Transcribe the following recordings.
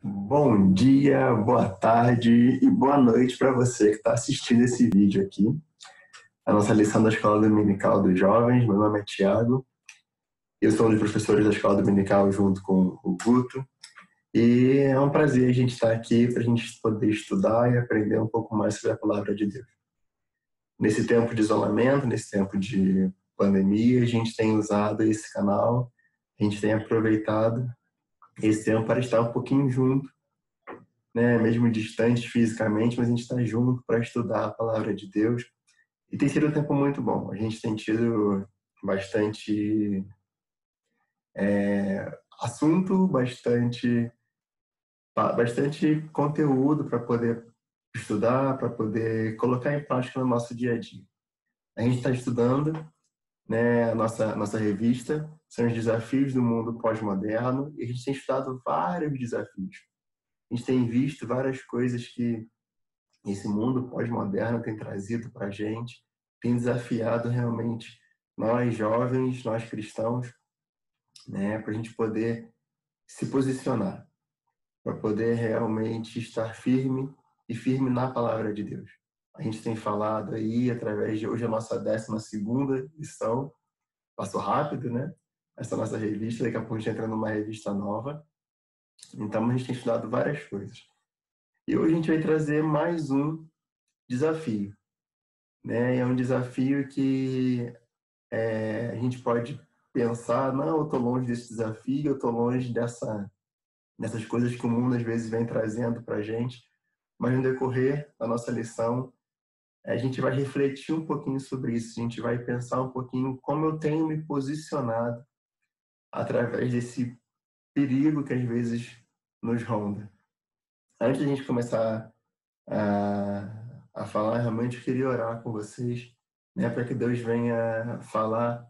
Bom dia, boa tarde e boa noite para você que está assistindo esse vídeo aqui. A nossa lição da Escola Dominical dos Jovens. Meu nome é Tiago. Eu sou um dos professores da Escola Dominical junto com o Guto. E é um prazer a gente estar aqui para a gente poder estudar e aprender um pouco mais sobre a Palavra de Deus. Nesse tempo de isolamento, nesse tempo de pandemia, a gente tem usado esse canal, a gente tem aproveitado esse tempo para estar um pouquinho junto, né, mesmo distantes fisicamente, mas a gente está junto para estudar a Palavra de Deus. E tem sido um tempo muito bom. A gente tem tido bastante assunto, bastante conteúdo para poder estudar, para poder colocar em prática no nosso dia a dia. A gente está estudando, né, a nossa revista, são os desafios do mundo pós-moderno, e a gente tem estudado vários desafios. A gente tem visto várias coisas que esse mundo pós-moderno tem trazido para a gente, tem desafiado realmente nós jovens, nós cristãos, né, para a gente poder se posicionar, para poder realmente estar firme e firme na palavra de Deus. A gente tem falado aí, através de hoje a nossa 12ª lição, passou rápido, né? Essa nossa revista, daqui a pouco a gente entra numa revista nova. Então a gente tem estudado várias coisas. E hoje a gente vai trazer mais um desafio, né? É um desafio que a gente pode pensar, não, eu estou longe desse desafio, eu estou longe dessas coisas que o mundo às vezes vem trazendo para a gente, mas no decorrer da nossa lição, a gente vai refletir um pouquinho sobre isso, a gente vai pensar um pouquinho como eu tenho me posicionado através desse perigo que às vezes nos ronda. Antes de a gente começar a falar, realmente eu queria orar com vocês, né, para que Deus venha falar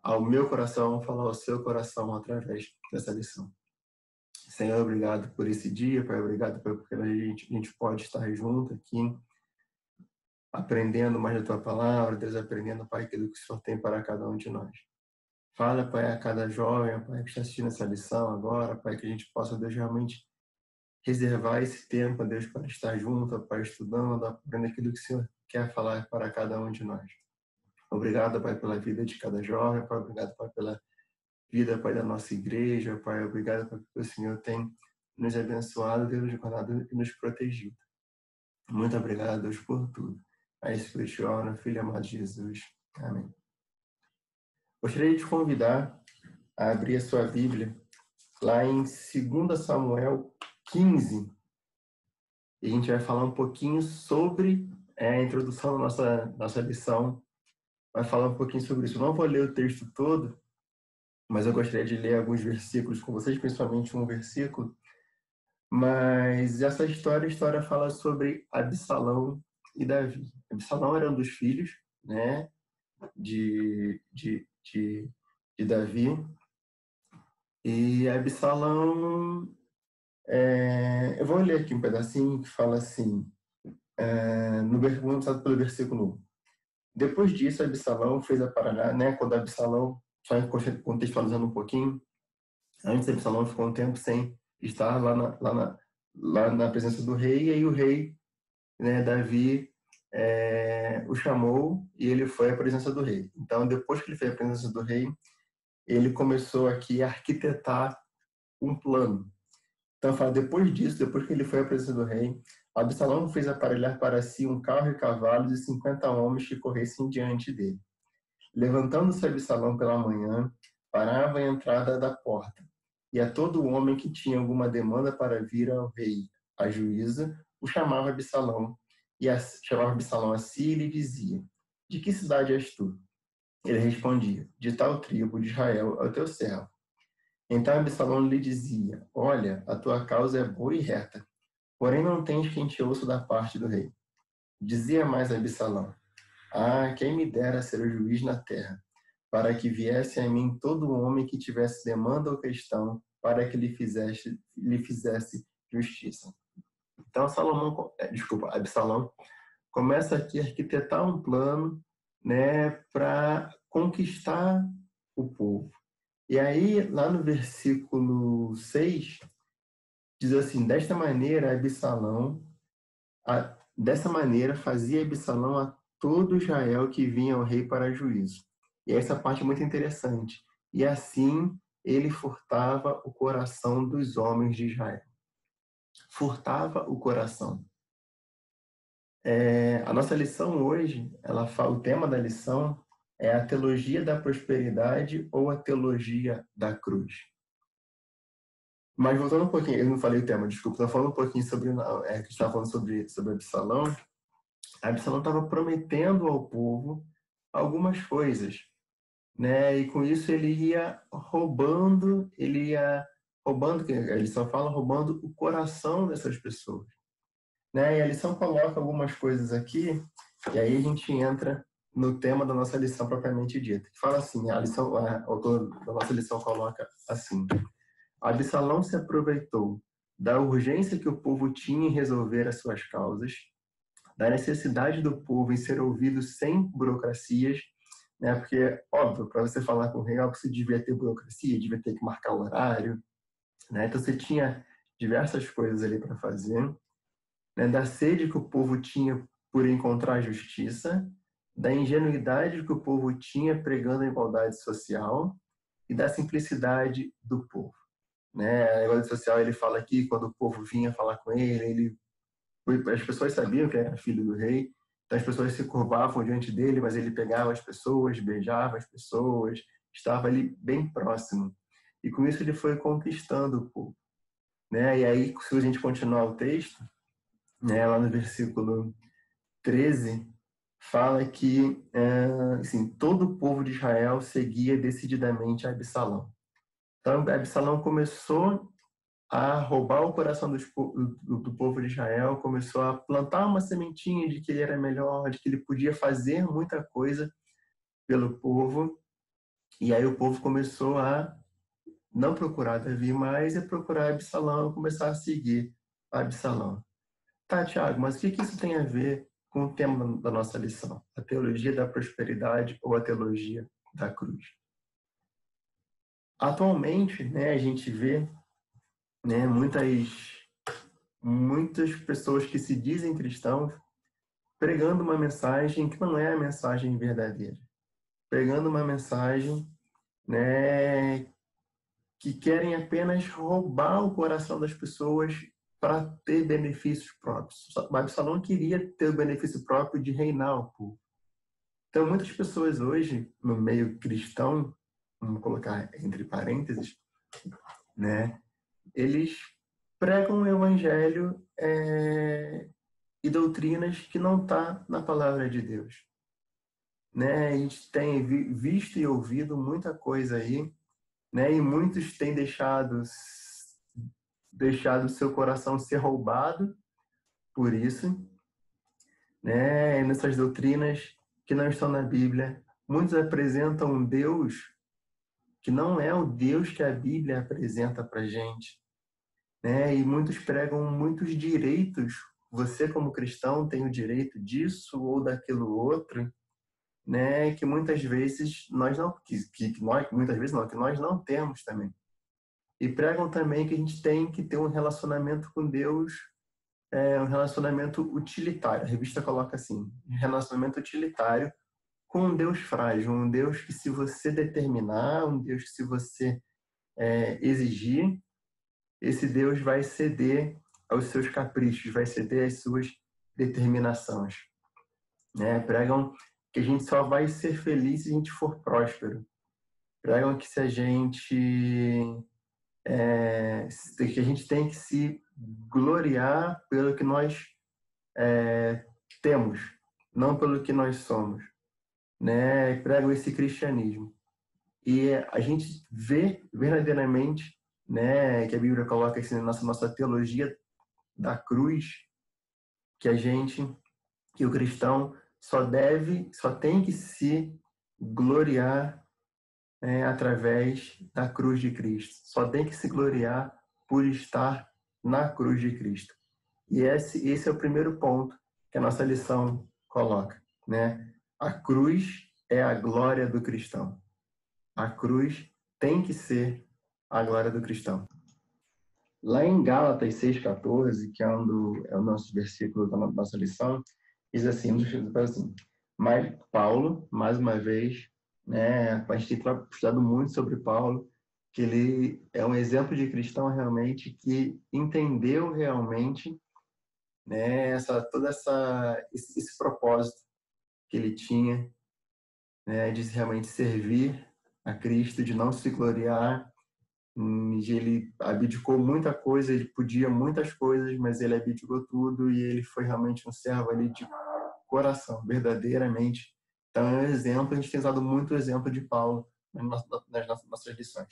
ao meu coração, falar ao seu coração através dessa lição. Senhor, obrigado por esse dia, Pai, obrigado porque a gente pode estar junto aqui, aprendendo mais da Tua Palavra, Deus, aprendendo, Pai, aquilo que o Senhor tem para cada um de nós. Fala, Pai, a cada jovem, Pai, que está assistindo essa lição agora, Pai, que a gente possa, Deus, realmente reservar esse tempo, Deus, para estar junto, Pai, estudando, aprendendo aquilo que o Senhor quer falar para cada um de nós. Obrigado, Pai, pela vida de cada jovem, Pai, obrigado, Pai, pela vida, Pai, da nossa igreja, Pai, obrigado porque o Senhor tem nos abençoado, Deus, nos guardado e nos protegido. Muito obrigado, Deus, por tudo. A isso que eu te oro, Filho amado de Jesus. Amém. Gostaria de te convidar a abrir a sua Bíblia lá em 2 Samuel 15. E a gente vai falar um pouquinho sobre a introdução da nossa lição. Vai falar um pouquinho sobre isso. Eu não vou ler o texto todo, mas eu gostaria de ler alguns versículos com vocês, principalmente um versículo. Mas essa história, a história fala sobre Absalão e Davi. Absalão era um dos filhos, né, de Davi. E Absalão, eu vou ler aqui um pedacinho que fala assim, vamos começar pelo versículo 1. Depois disso, Absalão fez aparelhar, né, quando Absalão, só contextualizando um pouquinho, antes Absalão ficou um tempo sem estar lá na presença do rei, e aí o rei, né, Davi, o chamou e ele foi à presença do rei. Então, depois que ele foi à presença do rei, ele começou aqui a arquitetar um plano. Então, fala, depois disso, depois que ele foi à presença do rei, Absalão fez aparelhar para si um carro e cavalos e 50 homens que corressem diante dele. Levantando-se Absalão pela manhã, parava à entrada da porta, e a todo homem que tinha alguma demanda para vir ao rei, a juíza, o chamava Absalão, chamava Absalão a si e lhe dizia, de que cidade és tu? Ele respondia, de tal tribo de Israel é o teu servo. Então Absalão lhe dizia, olha, a tua causa é boa e reta, porém não tens quem te ouça da parte do rei. Dizia mais Absalão, quem me dera ser o juiz na terra, para que viesse a mim todo homem que tivesse demanda ou questão, para que lhe fizesse justiça. Então Absalão começa aqui a arquitetar um plano, né, para conquistar o povo. E aí, lá no versículo 6, diz assim: dessa maneira fazia Absalão a todo Israel que vinha ao rei para juízo. E essa parte é muito interessante. E assim ele furtava o coração dos homens de Israel. Furtava o coração. A nossa lição hoje, o tema da lição é a teologia da prosperidade ou a teologia da cruz. Mas voltando um pouquinho, eu não falei o tema, desculpa, estou falando um pouquinho sobre, que estava falando sobre Absalão. Absalão estava prometendo ao povo algumas coisas, né? E com isso ele ia roubando, que a lição fala, roubando o coração dessas pessoas, né? E a lição coloca algumas coisas aqui, e aí a gente entra no tema da nossa lição propriamente dita. Que fala assim, o autor da nossa lição coloca assim: Absalão se aproveitou da urgência que o povo tinha em resolver as suas causas, da necessidade do povo em ser ouvido sem burocracias, né? Porque, óbvio, para você falar com o rei, você devia ter burocracia, devia ter que marcar o horário, né? Então você tinha diversas coisas ali para fazer, né? Da sede que o povo tinha por encontrar justiça, da ingenuidade que o povo tinha pregando a igualdade social e da simplicidade do povo, né? A igualdade social, ele fala aqui, quando o povo vinha falar com ele, as pessoas sabiam que era filho do rei, então as pessoas se curvavam diante dele, mas ele pegava as pessoas, beijava as pessoas, estava ali bem próximo. E com isso ele foi conquistando o povo, né? E aí, se a gente continuar o texto, né, lá no versículo 13, fala que assim, todo o povo de Israel seguia decididamente Absalão. Então, Absalão começou a roubar o coração do povo de Israel, começou a plantar uma sementinha de que ele era melhor, de que ele podia fazer muita coisa pelo povo. E aí o povo começou a não procurar Davi mais e procurar Absalão, começar a seguir Absalão. Tá, Tiago, mas o que isso tem a ver com o tema da nossa lição? A teologia da prosperidade ou a teologia da cruz? Atualmente, né, a gente vê, né, muitas pessoas que se dizem cristãos pregando uma mensagem que não é a mensagem verdadeira, pregando uma mensagem, né, que querem apenas roubar o coração das pessoas para ter benefícios próprios. Absalão queria ter o benefício próprio de reinar o povo. Então, muitas pessoas hoje, no meio cristão, vamos colocar entre parênteses, né, eles pregam o evangelho e doutrinas que não está na palavra de Deus, né? A gente tem visto e ouvido muita coisa aí, né? E muitos têm deixado seu coração ser roubado por isso, né? Nessas doutrinas que não estão na Bíblia. Muitos apresentam um Deus que não é o Deus que a Bíblia apresenta para gente, né? E muitos pregam muitos direitos. Você, como cristão, tem o direito disso ou daquilo outro, né? Que muitas vezes nós não, muitas vezes não, que nós não temos também. E pregam também que a gente tem que ter um relacionamento com Deus, um relacionamento utilitário. A revista coloca assim, um relacionamento utilitário com um Deus frágil, um Deus que se você determinar, um Deus que se você exigir, esse Deus vai ceder aos seus caprichos, vai ceder às suas determinações, né? Pregam que a gente só vai ser feliz se a gente for próspero. Pregam que se a gente que a gente tem que se gloriar pelo que nós temos, não pelo que nós somos, né? Pregam esse cristianismo. E a gente vê verdadeiramente, né, que a Bíblia coloca assim, na nossa teologia da cruz, que o cristão só tem que se gloriar através da cruz de Cristo. Só tem que se gloriar por estar na cruz de Cristo. E esse é o primeiro ponto que a nossa lição coloca, né? A cruz é a glória do cristão. A cruz tem que ser a glória do cristão. Lá em Gálatas 6,14, que é o nosso versículo da nossa lição, diz assim, mas Paulo, mais uma vez, né, a gente tem estudado muito sobre Paulo, que ele é um exemplo de cristão realmente que entendeu realmente, né, esse propósito que ele tinha, né, de realmente servir a Cristo, de não se gloriar. Ele abdicou muita coisa, ele podia muitas coisas, mas ele abdicou tudo e ele foi realmente um servo ali de coração, verdadeiramente. Então é um exemplo, a gente tem usado muito o exemplo de Paulo nas nossas lições.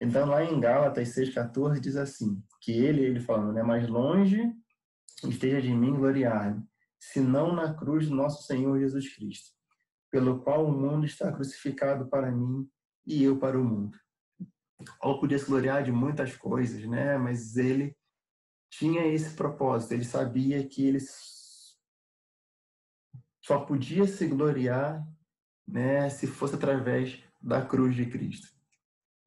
Então lá em Gálatas 6,14 diz assim, que ele falando, né, mais longe esteja de mim gloriar-me, senão na cruz do nosso Senhor Jesus Cristo, pelo qual o mundo está crucificado para mim e eu para o mundo. Paulo podia se gloriar de muitas coisas, né? Mas ele tinha esse propósito. Ele sabia que ele só podia se gloriar, né, se fosse através da cruz de Cristo.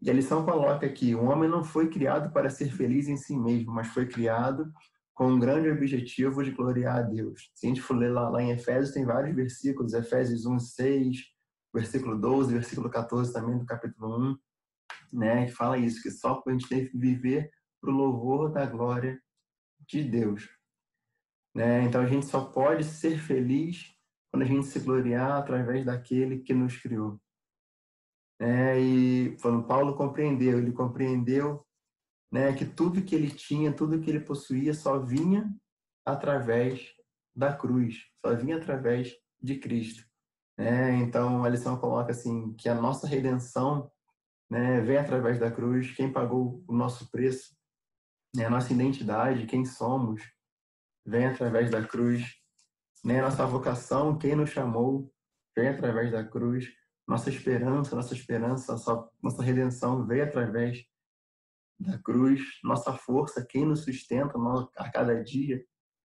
E a lição coloca que o homem não foi criado para ser feliz em si mesmo, mas foi criado com um grande objetivo de gloriar a Deus. Se a gente for ler lá em Efésios, tem vários versículos, Efésios 1:6, versículo 12, versículo 14 também do capítulo 1, né, que fala isso, que só a gente tem que viver para o louvor da glória de Deus. Né? Então a gente só pode ser feliz quando a gente se gloriar através daquele que nos criou. E quando Paulo compreendeu, ele compreendeu, né, que tudo que ele tinha, tudo que ele possuía só vinha através da cruz, só vinha através de Cristo. Então a lição coloca assim que a nossa redenção, né, vem através da cruz. Quem pagou o nosso preço, né, a nossa identidade, quem somos, vem através da cruz. Né, nossa vocação, quem nos chamou, vem através da cruz. Nossa esperança, nossa redenção veio através da cruz. Nossa força, quem nos sustenta a cada dia,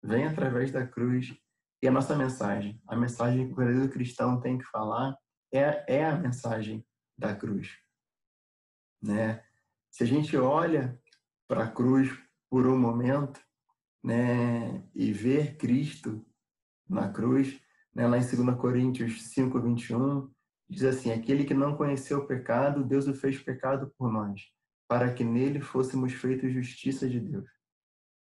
vem através da cruz. E a nossa mensagem, a mensagem que o verdadeiro cristão tem que falar é a mensagem da cruz. Né? Se a gente olha para a cruz por um momento, né, e ver Cristo na cruz, né, lá em 2 Coríntios 5:21, diz assim: aquele que não conheceu o pecado, Deus o fez pecado por nós, para que nele fôssemos feitos justiça de Deus.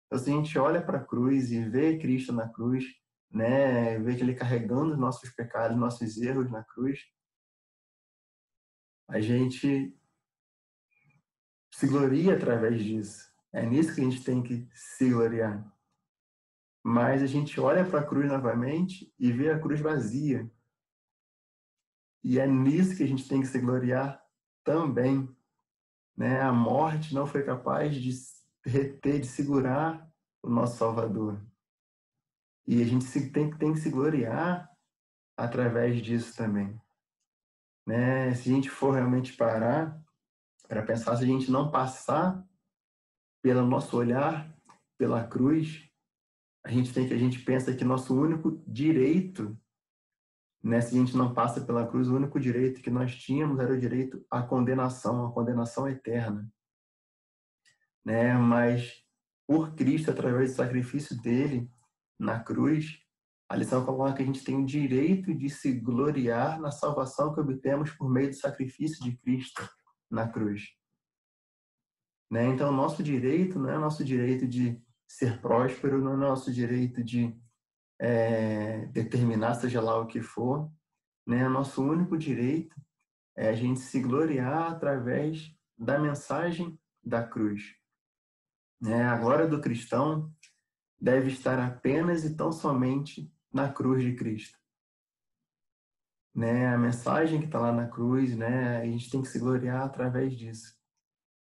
Então, se a gente olha para a cruz e vê Cristo na cruz, né, vê que ele carregando os nossos pecados, nossos erros na cruz, a gente se gloria através disso. É nisso que a gente tem que se gloriar. Mas a gente olha para a cruz novamente e vê a cruz vazia. E é nisso que a gente tem que se gloriar também. Né? A morte não foi capaz de reter, de segurar o nosso Salvador. E a gente tem que se gloriar através disso também. Né? Se a gente for realmente parar para pensar, se a gente não passar pelo nosso olhar, pela cruz, a gente pensa que nosso único direito, né, se a gente não passa pela cruz, o único direito que nós tínhamos era o direito à condenação, a condenação eterna. Né? Mas por Cristo, através do sacrifício dele na cruz, a lição coloca que a gente tem o direito de se gloriar na salvação que obtemos por meio do sacrifício de Cristo na cruz. Né? Então, o nosso direito não é nosso direito de ser próspero, não é nosso direito de determinar seja lá o que for. Né? O nosso único direito é a gente se gloriar através da mensagem da cruz. Né? A glória do cristão deve estar apenas e tão somente na cruz de Cristo. Né? A mensagem que está lá na cruz, né? A gente tem que se gloriar através disso.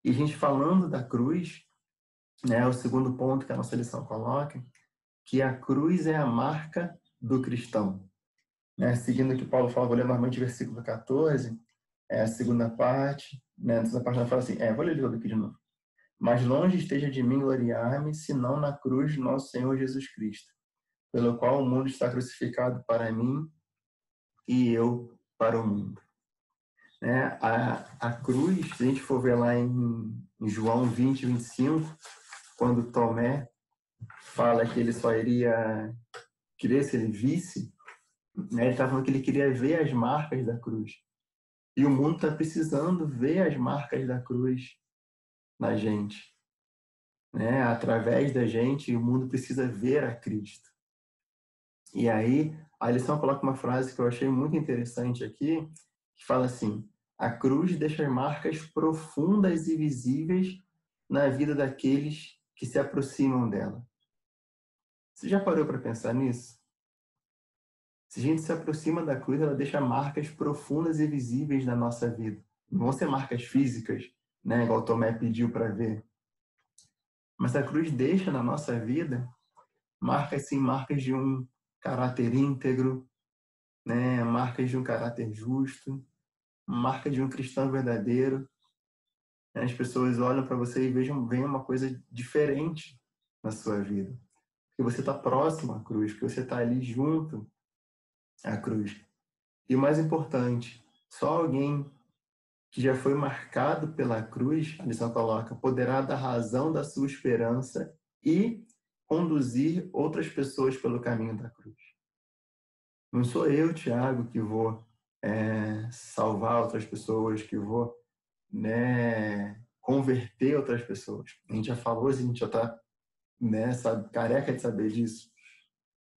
E a gente falando da cruz, né? O segundo ponto que a nossa lição coloca, que a cruz é a marca do cristão. Né? Seguindo o que Paulo fala, vou ler novamente o versículo 14, a segunda parte, né? A segunda parte ela fala assim, vou ler tudo aqui de novo. Mas longe esteja de mim gloriar-me, senão na cruz de nosso Senhor Jesus Cristo, pelo qual o mundo está crucificado para mim e eu para o mundo. né? A cruz, se a gente for ver lá em João 20, 25, quando Tomé fala que ele só iria crer se ele visse, né? Ele está falando que ele queria ver as marcas da cruz. E o mundo está precisando ver as marcas da cruz na gente, né? Através da gente, o mundo precisa ver a Cristo. E aí, a lição coloca uma frase que eu achei muito interessante aqui, que fala assim: a cruz deixa marcas profundas e visíveis na vida daqueles que se aproximam dela. Você já parou para pensar nisso? Se a gente se aproxima da cruz, ela deixa marcas profundas e visíveis na nossa vida. Não vão ser marcas físicas, né, igual Tomé pediu para ver. Mas a cruz deixa na nossa vida marcas, sim, marcas de um caráter íntegro, né, marcas de um caráter justo, marca de um cristão verdadeiro. As pessoas olham para você e veem uma coisa diferente na sua vida. Porque você está próximo à cruz, porque você está ali junto à cruz. E o mais importante, só alguém que já foi marcado pela cruz, a lição coloca, poderá dar razão da sua esperança e conduzir outras pessoas pelo caminho da cruz. Não sou eu, Tiago, que vou salvar outras pessoas, que vou, né, converter outras pessoas. A gente já falou, a gente já está, né, careca de saber disso.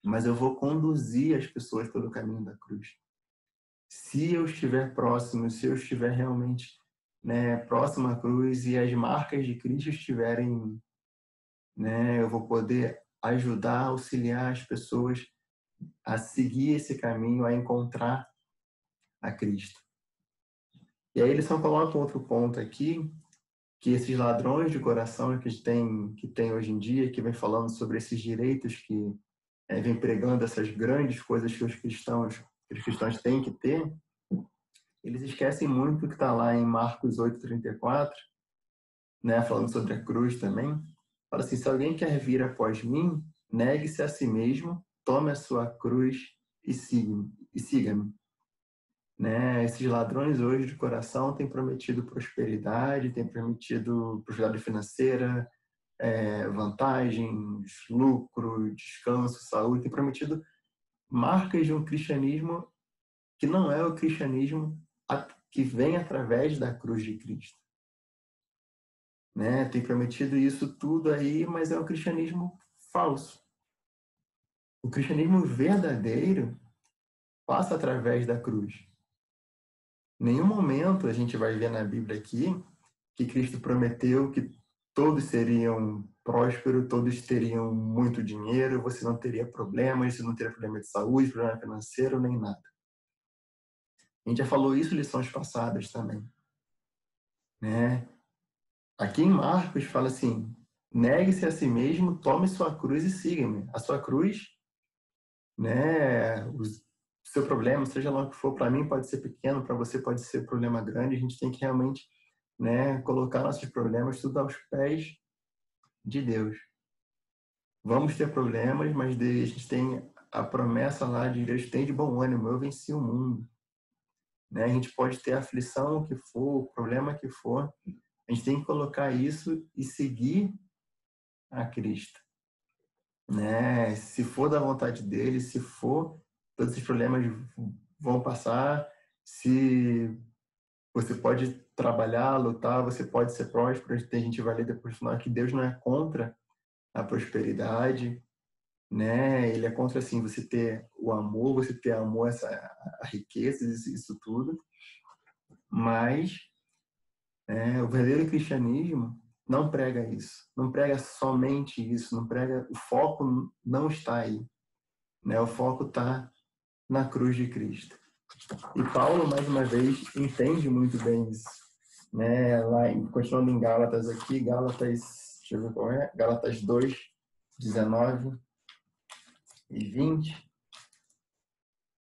Mas eu vou conduzir as pessoas pelo caminho da cruz. Se eu estiver próximo, se eu estiver realmente, né, próximo à cruz e as marcas de Cristo estiverem, né, eu vou poder ajudar, auxiliar as pessoas a seguir esse caminho, a encontrar a Cristo. E aí eles só colocam outro ponto aqui, que esses ladrões de coração que tem hoje em dia, que vem falando sobre esses direitos que vem pregando essas grandes coisas que os cristãos têm que ter, eles esquecem muito o que está lá em Marcos 8:34, né, falando sobre a cruz também. Fala assim: se alguém quer vir após mim, negue-se a si mesmo, tome a sua cruz e siga-me. Né? Esses ladrões hoje de coração têm prometido prosperidade, têm prometido prosperidade financeira, vantagens, lucro, descanso, saúde, têm prometido marcas de um cristianismo que não é o cristianismo que vem através da cruz de Cristo. Né? Tem prometido isso tudo aí, mas é um cristianismo falso. O cristianismo verdadeiro passa através da cruz. Em nenhum momento a gente vai ver na Bíblia aqui que Cristo prometeu que todos seriam prósperos, todos teriam muito dinheiro, você não teria problemas, você não teria problema de saúde, problema financeiro, nem nada. A gente já falou isso em lições passadas também. Né? Aqui em Marcos fala assim: negue-se a si mesmo, tome sua cruz e siga-me. A sua cruz, né, o seu problema, seja lá o que for, para mim pode ser pequeno, para você pode ser problema grande. A gente tem que realmente, né, colocar nossos problemas tudo aos pés de Deus. Vamos ter problemas, mas a gente tem a promessa lá de Deus: tem de bom ânimo, eu venci o mundo. Né? A gente pode ter a aflição que for, o problema que for, a gente tem que colocar isso e seguir a Cristo. Né? Se for da vontade dele, se for, todos esses problemas vão passar. Se você pode trabalhar, lutar, você pode ser próspero. A gente vai ler depois no final que Deus não é contra a prosperidade, né? Ele é contra, assim, você ter o amor, você ter amor a riquezas, isso tudo. Mas o verdadeiro cristianismo não prega isso, não prega somente isso, não prega, o foco não está aí, né? O foco está na cruz de Cristo. E Paulo, mais uma vez, entende muito bem isso, né? Lá, continuando em Gálatas aqui, deixa eu ver qual é, Gálatas 2, 19 e 20,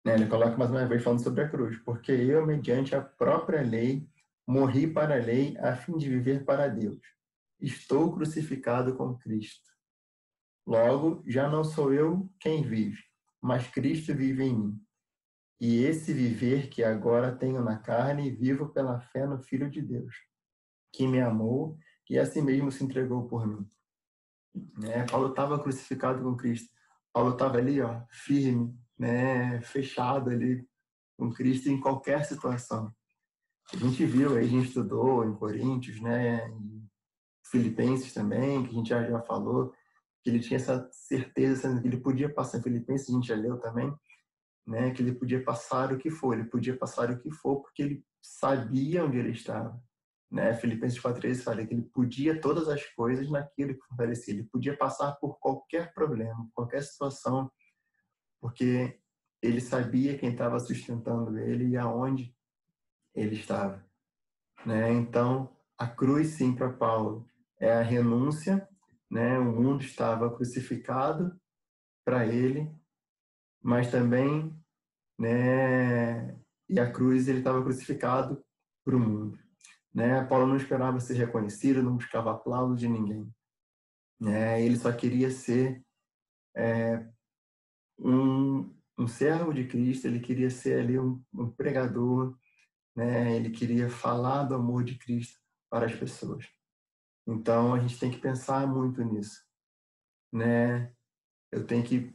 né? Ele coloca mais uma vez falando sobre a cruz: porque eu, mediante a própria lei, morri para a lei a fim de viver para Deus. Estou crucificado com Cristo. Logo, já não sou eu quem vive, mas Cristo vive em mim. E esse viver que agora tenho na carne, vivo pela fé no Filho de Deus, que me amou e assim mesmo se entregou por mim. Paulo estava crucificado com Cristo. Paulo estava ali, ó, firme, fechado ali com Cristo em qualquer situação. A gente viu, aí a gente estudou em Coríntios, em Filipenses também, que a gente já falou, que ele tinha essa certeza que ele podia passar. Em Filipenses a gente já leu também, que ele podia passar o que for, ele podia passar o que for, porque ele sabia onde ele estava. Filipenses 4:13 fala que ele podia todas as coisas naquilo que fortalecia, ele podia passar por qualquer problema, qualquer situação, porque ele sabia quem estava sustentando ele e aonde ele estava. Então, a cruz, sim, para Paulo, é a renúncia, o mundo estava crucificado para ele, mas também, e a cruz, ele estava crucificado para o mundo. Paulo não esperava ser reconhecido, não buscava aplauso de ninguém. Ele só queria ser um servo de Cristo, ele queria ser ali um pregador, ele queria falar do amor de Cristo para as pessoas. Então, a gente tem que pensar muito nisso, Eu tenho que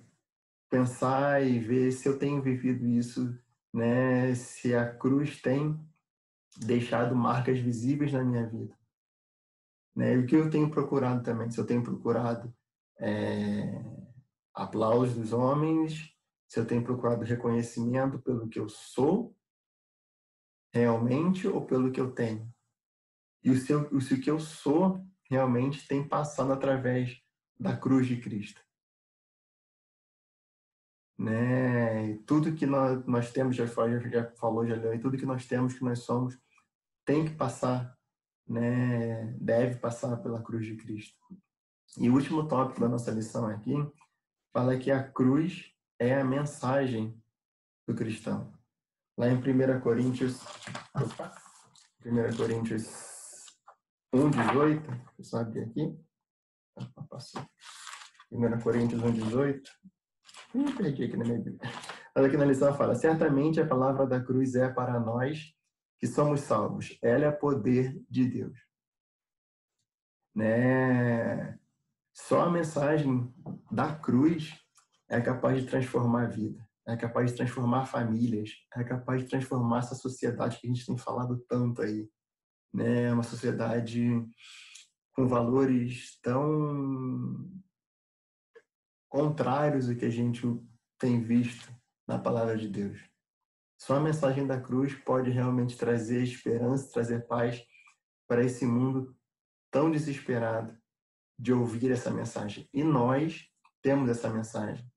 pensar e ver se eu tenho vivido isso, Se a cruz tem deixado marcas visíveis na minha vida, E o que eu tenho procurado também, se eu tenho procurado aplausos dos homens, se eu tenho procurado reconhecimento pelo que eu sou realmente ou pelo que eu tenho. E se o que eu sou realmente tem passado através da cruz de Cristo. Tudo que nós temos, já falou, já leu, e tudo que nós temos, que nós somos, tem que passar, deve passar pela cruz de Cristo. E o último tópico da nossa lição aqui fala que a cruz é a mensagem do cristão. Lá em 1 Coríntios, 1 Coríntios 1:18, deixa eu abrir aqui. Passou. 1 Coríntios 1:18. Perdi aqui na minha Bíblia. Mas aqui na lição fala: certamente a palavra da cruz é para nós que somos salvos. Ela é poder de Deus. Só a mensagem da cruz é capaz de transformar a vida, é capaz de transformar famílias, é capaz de transformar essa sociedade que a gente tem falado tanto aí. Uma sociedade com valores tão contrários ao que a gente tem visto na palavra de Deus. Só a mensagem da cruz pode realmente trazer esperança, trazer paz para esse mundo tão desesperado de ouvir essa mensagem. E nós temos essa mensagem.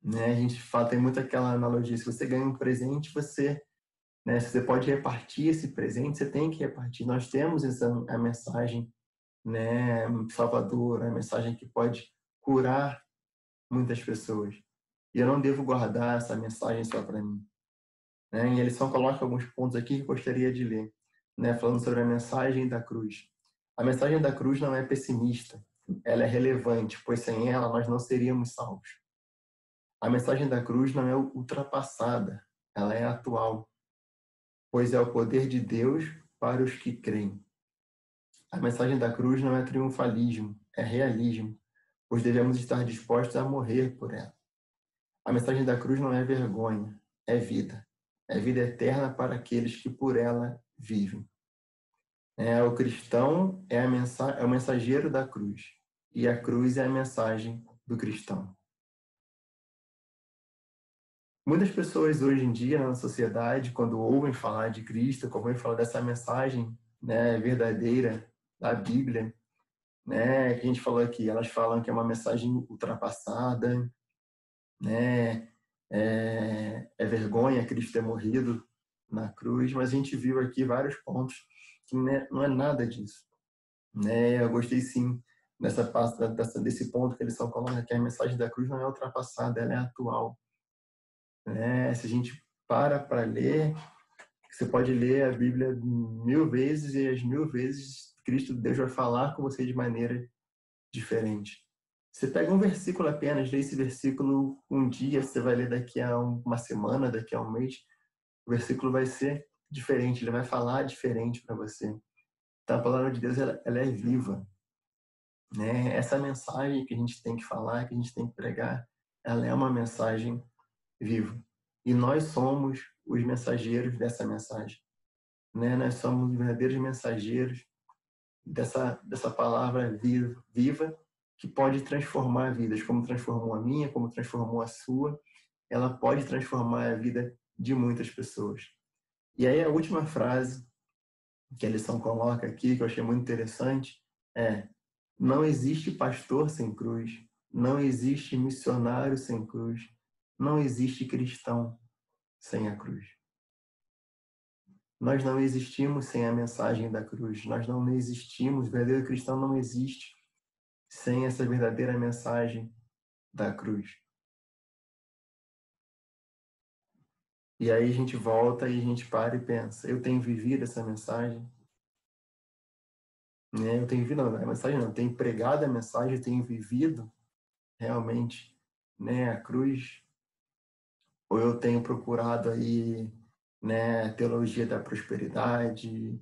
A gente fala, tem muito aquela analogia, se você ganha um presente, você pode repartir esse presente, você tem que repartir. Nós temos a mensagem salvadora, a mensagem que pode curar muitas pessoas. E eu não devo guardar essa mensagem só para mim. E ele só coloca alguns pontos aqui que eu gostaria de ler, falando sobre a mensagem da cruz. A mensagem da cruz não é pessimista, ela é relevante, pois sem ela nós não seríamos salvos. A mensagem da cruz não é ultrapassada, ela é atual, pois é o poder de Deus para os que creem. A mensagem da cruz não é triunfalismo, é realismo, pois devemos estar dispostos a morrer por ela. A mensagem da cruz não é vergonha, é vida. É vida eterna para aqueles que por ela vivem. O cristão é o mensageiro da cruz, e a cruz é a mensagem do cristão. Muitas pessoas hoje em dia na sociedade, quando ouvem falar de Cristo, quando ouvem falar dessa mensagem verdadeira da Bíblia, que a gente falou aqui, elas falam que é uma mensagem ultrapassada, é vergonha Cristo ter morrido na cruz, mas a gente viu aqui vários pontos que não é nada disso. Eu gostei sim desse ponto que eles só colocam que a mensagem da cruz não é ultrapassada, ela é atual. Se a gente para ler, você pode ler a Bíblia 1000 vezes e as 1000 vezes Cristo, Deus vai falar com você de maneira diferente. Você pega um versículo apenas, lê esse versículo um dia, você vai ler daqui a uma semana, daqui a um mês, o versículo vai ser diferente, ele vai falar diferente para você. Então a palavra de Deus, ela é viva, né? Essa mensagem que a gente tem que falar, que a gente tem que pregar, ela é uma mensagem viva. E nós somos os mensageiros dessa mensagem, né? Nós somos os verdadeiros mensageiros dessa palavra viva, que pode transformar vidas, como transformou a minha, como transformou a sua. Ela pode transformar a vida de muitas pessoas. E aí a última frase que a lição coloca aqui, que eu achei muito interessante, é: não existe pastor sem cruz, não existe missionário sem cruz, não existe cristão sem a cruz. Nós não existimos sem a mensagem da cruz, nós não existimos, o verdadeiro cristão não existe sem essa verdadeira mensagem da cruz. E aí a gente volta e a gente para e pensa: eu tenho vivido essa mensagem? Né? Eu tenho vivido, não, a mensagem não, eu tenho pregado a mensagem, eu tenho vivido realmente, né, a cruz? Ou eu tenho procurado aí, né, a teologia da prosperidade,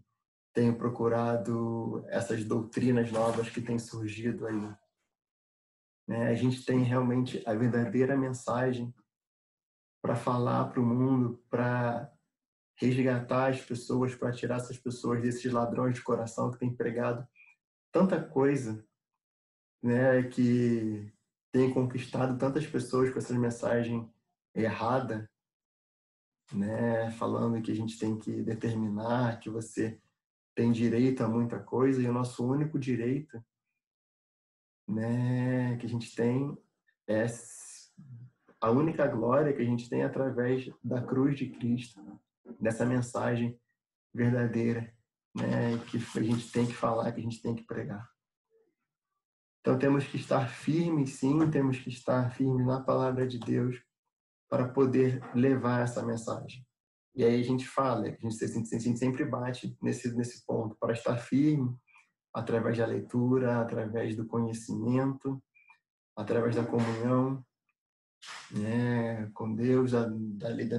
tenho procurado essas doutrinas novas que têm surgido aí, né? A gente tem realmente a verdadeira mensagem para falar para o mundo, para resgatar as pessoas, para tirar essas pessoas desses ladrões de coração que têm pregado tanta coisa, né, que tem conquistado tantas pessoas com essa mensagem errada, né, falando que a gente tem que determinar, que você tem direito a muita coisa, e o nosso único direito, né, que a gente tem é a única glória que a gente tem através da cruz de Cristo, dessa mensagem verdadeira, né, que a gente tem que falar, que a gente tem que pregar. Então temos que estar firmes, sim, temos que estar firmes na palavra de Deus para poder levar essa mensagem. E aí a gente fala, a gente sempre bate nesse ponto, para estar firme através da leitura, através do conhecimento, através da comunhão, né, com Deus, da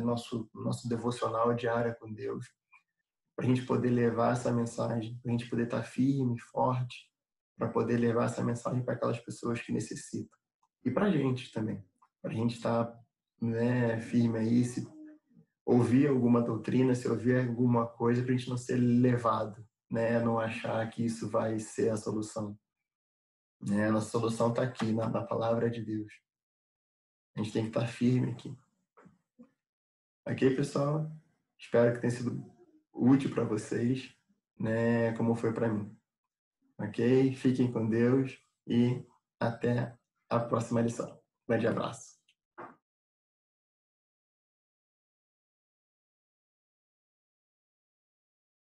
nosso devocional diário com Deus, para a gente poder levar essa mensagem, para a gente poder estar firme, forte, para poder levar essa mensagem para aquelas pessoas que necessitam. E para a gente também, para a gente estar, né, firme aí, se ouvir alguma doutrina, se ouvir alguma coisa, para a gente não ser levado, né, não achar que isso vai ser a solução. Né? A nossa solução está aqui, na palavra de Deus. A gente tem que estar firme aqui. Ok, pessoal? Espero que tenha sido útil para vocês, né, como foi para mim. Ok? Fiquem com Deus e até a próxima lição. Grande abraço.